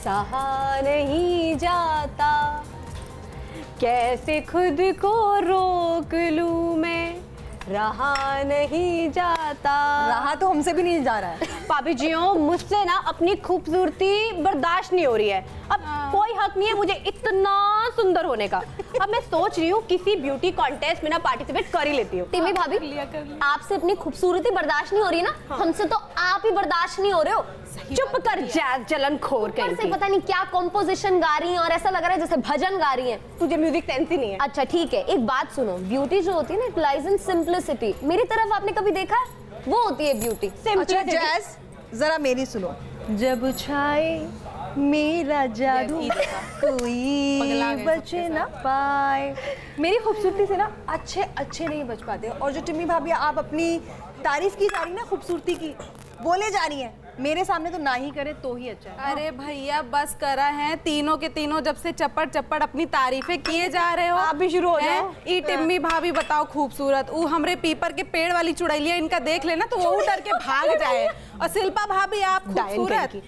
सहा नहीं जाता, कैसे खुद को रोक लूं मैं, रहा नहीं जाता। रहा तो हमसे भी नहीं जा रहा है। भाभी जियो, मुझसे ना अपनी खूबसूरती बर्दाश्त नहीं हो रही है। अब कोई हक नहीं है मुझे इतना सुंदर होने का। अब मैं सोच रही हूँ किसी ब्यूटी कॉन्टेस्ट में ना पार्टिसिपेट कर ही लेती हूँ। टिम्मी भाभी, आपसे अपनी खूबसूरती बर्दाश्त नहीं हो रही ना? हमसे तो आप ही बर्दाश्त नहीं हो रहे हो। चुप कर जैज जलनखोर कहीं की। पता नहीं क्या कॉम्पोजिशन गा रही हैं और ऐसा लग रहा है जैसे भजन गा रही हैं। तुझे म्यूजिक सेंस ही नहीं है। अच्छा ठीक है, एक बात सुनो, ब्यूटी जो होती है ना, इट लाइज इन सिंपलिसिटी। मेरी तरफ आपने कभी देखा है? वो होती है ब्यूटी। अच्छा जैज, जरा मेरी सुनो। जब छाए मेरा जादू कोई बच ना पाए। मेरी खूबसूरती से ना अच्छे नहीं बच पाते। और जो टिम्मी भाभी आप अपनी तारीफ की जा रही ना खूबसूरती की, बोले जा रही है, मेरे सामने तो ना ही करे तो ही अच्छा है। अरे भैया बस करा है, तीनों के तीनों जब से चप्पड़ अपनी तारीफें किए जा रहे हो। आप भी शुरू हो जाओ। ई टिम्मी भाभी बताओ खूबसूरत, वो हमरे पीपर के पेड़ वाली चुड़ैलिया इनका देख लेना तो वो डर के भाग जाए। और शिल्पा भाभी आप खूबसूरत,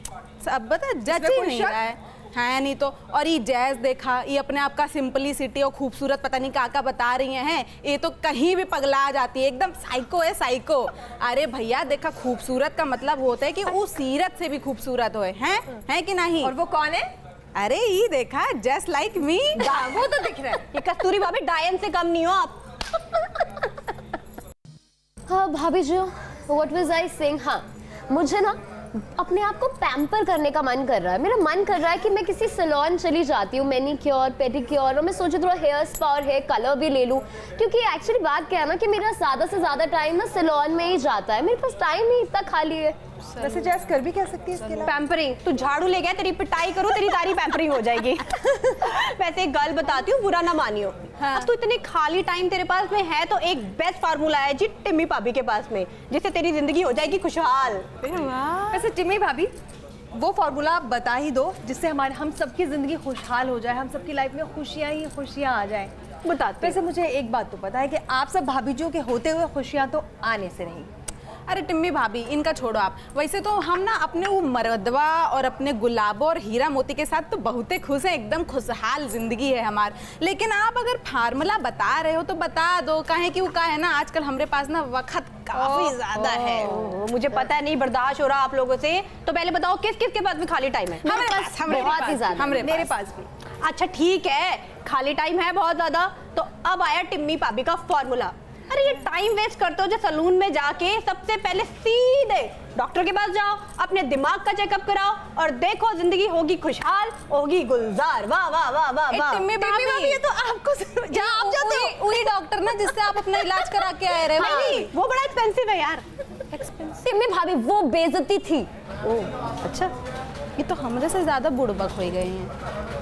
सब बता जज ही नहीं रहा है नहीं तो। और ये जैज देखा, ये अपने आप का सिंपलिसिटी और खूबसूरत पता नहीं क्या बता रही हैं। ये तो कहीं भी पगला जाती है, एकदम साइको है साइको। अरे भैया देखा, खूबसूरत का मतलब होता है कि वो सीरत से भी खूबसूरत होए, हैं कि नहीं? और वो कौन है? अरे ये देखा, जस्ट लाइक मी। वो तो दिख रहा है। ये कस्तूरी भाभी डायन से कम नहीं हो आप। हाँ भाभी जी, व्हाट वाज आई सेइंग, हाँ मुझे ना अपने आप को पैम्पर करने का मन कर रहा है। मेरा मन कर रहा है कि मैं किसी सैलून चली जाती हूँ, मैनिक्योर पेडिक्योर, और मैं सोची थोड़ा हेयर स्पा और हेयर कलर भी ले लूँ। क्योंकि एक्चुअली बात क्या है ना कि मेरा ज़्यादा से ज़्यादा टाइम ना सैलून में ही जाता है, मेरे पास टाइम ही इतना खाली है। वैसे जैस कर भी क्या सकती है इसके अलावा? पैम्परिंग, तू झाड़ू ले गया, तेरी पिटाई करूँ, तेरी सारी पैम्परिंग हो जाएगी। वैसे एक गल बताती हूँ, बुरा ना मानियो। हाँ। अब तू इतने खाली टाइम तेरे पास में है तो एक बेस्ट फार्मूला है जी टिम्मी भाभी के पास में, जिससे तेरी जिंदगी हो जाएगी खुशहाल। वैसे टिम्मी भाभी, वो फार्मूला आप बता ही दो जिससे हम सबकी जिंदगी खुशहाल हो जाए, हम सबकी लाइफ में खुशियाँ ही खुशियाँ आ जाए। बताते। वैसे मुझे एक बात तो पता है कि आप सब भाभीजियों के होते हुए खुशियाँ तो आने से नहीं। अरे टिम्मी भाभी इनका छोड़ो आप। वैसे तो हम ना अपने वो मरदवा और अपने गुलाबों और हीरा मोती के साथ तो बहुत खुश हैं, एकदम खुशहाल जिंदगी है हमारी। लेकिन आप अगर फार्मूला बता रहे हो तो बता दो, काहे कि वो का है ना, आजकल हमारे पास ना वक्त काफी ज्यादा है। मुझे पता है नहीं बर्दाश्त हो रहा आप लोगों से। तो पहले बताओ किस किस के पास में खाली टाइम है? मेरे पास भी। अच्छा ठीक है, खाली टाइम है बहुत ज्यादा, तो अब आया टिम्मी भाभी का फॉर्मूला। अरे ये टाइम वेस्ट करते हो जो सलून में जाके, सबसे पहले सीधे डॉक्टर के पास जाओ, अपने दिमाग का चेकअप कराओ और देखो जिंदगी होगी खुशहाल, होगी गुलजार। वाह वाह वाह वाह वाह। टिम्मी भाभी ये तो आपको आप जाते हो वही डॉक्टर ना जिससे आप अपना इलाज करा के आए रहे। नहीं वो बड़ा एक्सपेंसिव है यार। टिम्मी भाभी वो बेइज्जती थी। ओह अच्छा, ये तो हमरे से ज्यादा बुड़बक हो गए हैं।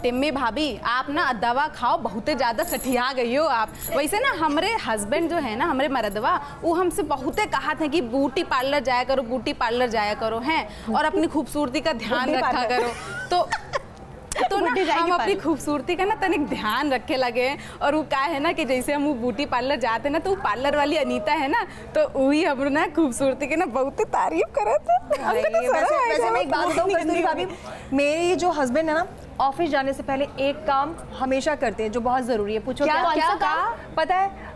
टिम्मी भाभी आप ना दवा खाओ, बहुत ज्यादा सठिया गई हो आप। वैसे ना हमारे हस्बैंड जो है ना, हमारे मर्दवा, वो हमसे बहुत कहा था कि ब्यूटी पार्लर जाया करो, ब्यूटी पार्लर जाया करो हैं, और अपनी खूबसूरती का ध्यान रखा करो। तो ना हम अपनी खूबसूरती का ना तनिक ध्यान रखे लगे। और वो क्या है ना कि जैसे हम वो ब्यूटी पार्लर जाते ना, तो वो पार्लर वाली अनीता है ना, तो वही हम ना खूबसूरती के ना बहुत तारीफ करे थे। वैसे मैं एक बात बताऊं कस्तूरी भाभी, मेरे जो हस्बैंड है ना, ऑफिस जाने से पहले एक काम हमेशा करते हैं जो बहुत जरूरी है। पूछो क्या? पता है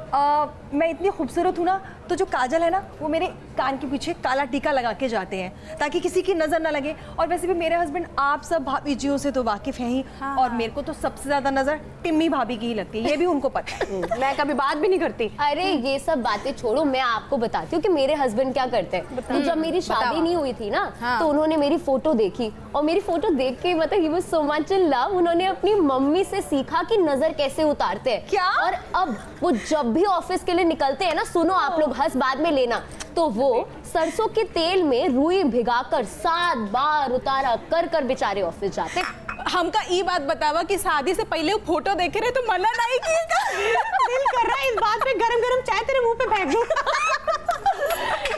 मैं इतनी खूबसूरत हूँ ना, तो जो काजल है ना वो मेरे कान के पीछे काला टीका लगा के जाते हैं ताकि किसी की नजर ना लगे। और वैसे भी मेरे हस्बैंड आप सब भाभीजियों से तो वाकिफ हैं ही। हाँ। और मेरे को तो सबसे ज्यादा नजर टिम्मी भाभी की ही लगती है, ये भी उनको पता है। मैं कभी बात भी नहीं करती। अरे ये सब बातें छोड़ो, मैं आपको बताती हूँ कि मेरे हस्बैंड क्या करते हैं। तो जब मेरी शादी नहीं हुई थी ना, तो उन्होंने मेरी फोटो देखी और मेरी फोटो देख के मतलब he was so much in love. उन्होंने अपनी मम्मी से सीखा कि नजर कैसे उतारते हैं। क्या? और अब वो जब भी ऑफिस के लिए निकलते हैं ना, सुनो आप लोग हंस बाद में लेना, तो वो सरसों के तेल में रुई भिगाकर 7 बार उतारा कर कर बेचारे ऑफिस जाते। हमका ये बात बतावा कि शादी से पहले वो फोटो देखे रहे तो मना नहीं किया। दिल कर रहा है इस बात पे गरम गरम चाय तेरे मुंह पे फेंक दूं।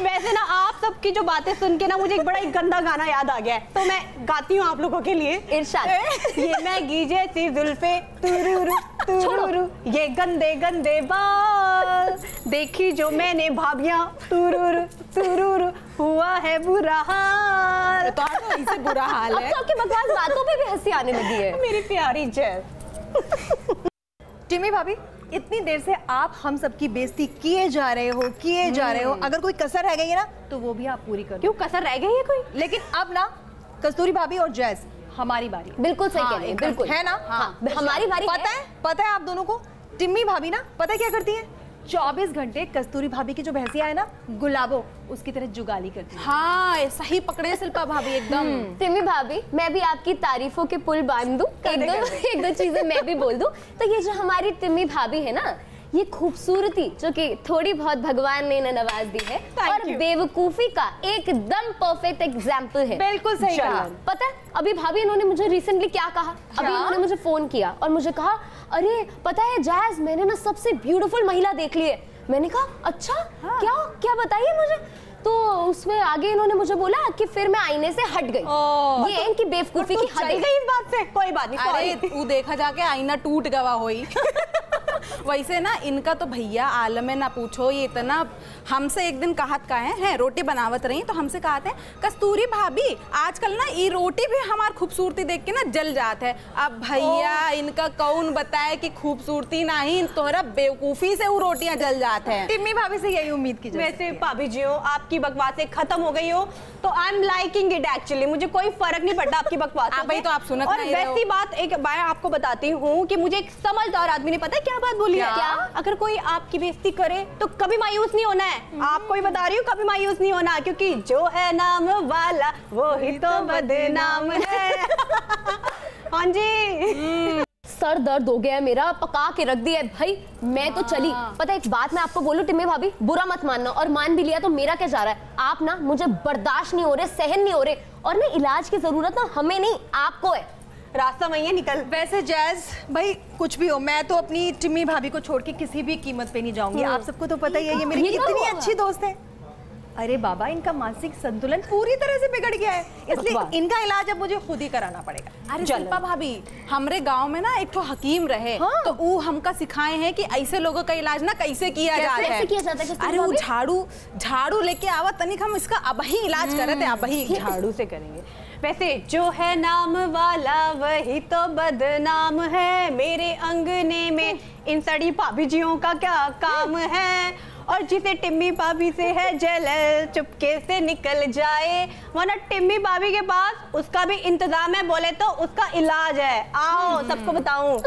वैसे ना आप सबकी जो बातें सुन के ना मुझे एक बड़ा ही गंदा गाना याद आ गया है, तो मैं गाती हूँ आप लोगों के लिए। इरशाद। ये मैं गीजे सी जुल्फे तुरुरु तुरुरु, ये गंदे गंदे बाल देखी जो मैंने भाभियां तुरुरु तुरुरु हुआ है बुरा हाल। तो इसे बुरा हाल है। अब तो आपकी बकवास बातों पे भी हंसी आने लगी है। मेरी प्यारी जैस। टिम्मी भाभी, इतनी देर से आप हम सबकी बेइज्जती किए जा रहे हो। अगर कोई कसर रह गई है ना तो वो भी आप पूरी कर दो। क्यों कसर रह गई है कोई? लेकिन अब ना कस्तूरी भाभी और जैस हमारी बारी। बिल्कुल सही कह रही है, बिल्कुल है ना? हाँ, हमारी बारी पता है आप दोनों को, टिम्मी भाभी ना पता है क्या करती है? 24 घंटे कस्तूरी भाभी की जो भैंसिया है ना गुलाबो, उसकी तरह जुगाली करती है। हाँ सही पकड़े शिल्पा भाभी एकदम। टिम्मी भाभी, मैं भी आपकी तारीफों के पुल बांध दूं, एक दो चीजें मैं भी बोल दूं। तो ये जो हमारी टिम्मी भाभी है ना, ये खूबसूरती जो कि थोड़ी बहुत भगवान ने इन्हें नवाज दी है, और बेवकूफी का एकदम परफेक्ट एग्जाम्पल है। बिल्कुल सही कहा। पता है अभी भाभी इन्होंने मुझे रिसेंटली क्या कहा? अभी इन्होंने मुझे फोन किया और मुझे कहा, अरे पता है जैज, मैंने ना सबसे ब्यूटीफुल महिला देख ली है। मैंने कहा अच्छा, क्या बताइए मुझे। तो उसमें आगे इन्होंने मुझे बोला कि फिर मैं आईने से हट गई। ये इनकी बेवकूफी की हद गई इस बात से। कोई बात नहीं, अरे तू देखा जाके आईना टूट गवा होई। वैसे ना इनका तो भैया आलम में ना पूछो, ये इतना हमसे एक दिन कहत का है रोटी बनावत रही तो हमसे कहते हैं, कस्तूरी भाभी आजकल ना ये रोटी भी हमार खूबसूरती देख के ना जल जात है। अब भैया इनका कौन बताए कि खूबसूरती नहीं, तोहरा बेवकूफी से वो रोटियां जल जात है। टिम्मी भाभी से यही उम्मीद की। वैसे भाभी जी हो, आपकी बकवासें खत्म हो गई हो तो I am liking it actually. मुझे कोई फर्क नहीं पड़ता आपकी बकवास। भाई तो आप सुनत और नहीं रहे हो। वैसी बात एक बार आपको बताती हूँ कि मुझे एक समझदार आदमी ने पता है क्या बात बोली है? क्या? अगर कोई आपकी बेइज्जती करे तो कभी मायूस नहीं होना है। आपको ही बता रही हूँ, कभी मायूस नहीं होना, क्योंकि जो है नाम वाला वो ही तो बदनाम है। हाँ जी। सर दर्द हो गया है मेरा, पका के रख दिया है भाई। मैं तो चली। पता है एक बात मैं आपको बोलूं टिम्मी भाभी, बुरा मत मानना, और मान भी लिया तो मेरा क्या जा रहा है। आप ना मुझे बर्दाश्त नहीं हो रहे, सहन नहीं हो रहे, और ना इलाज की जरूरत ना हमें नहीं आपको है। रास्ता वही है, निकल। वैसे जैज भाई कुछ भी हो, मैं तो अपनी टिम्मी भाभी को छोड़ के किसी भी कीमत पे नहीं जाऊंगी। आप सबको तो पता ही है ये मेरी कितनी अच्छी दोस्त है। अरे बाबा, इनका मानसिक संतुलन पूरी तरह से बिगड़ गया है, इसलिए इनका इलाज अब मुझे खुद ही कराना पड़ेगा। अरे शिल्पा भाभी, हमरे गांव में ना एक तो हकीम रहे, तो वो हमका सिखाए हैं कि ऐसे लोगों का इलाज ना कैसे किया जाता है। कैसे किया जाता है? अरे वो झाड़ू लेके आवा तनिक, हम इसका अब ही इलाज करते हैं, अब ही झाड़ू से करेंगे। वैसे जो है नाम वाला वही तो बदनाम है, मेरे अंगने में इन सड़ी भाभी जियों का क्या काम है। और जिसे टिम्मी भाभी से है जलन, चुपके से निकल जाए, वरना टिम्मी भाभी के पास उसका भी इंतजाम है, बोले तो उसका इलाज है। आओ सबको बताऊं।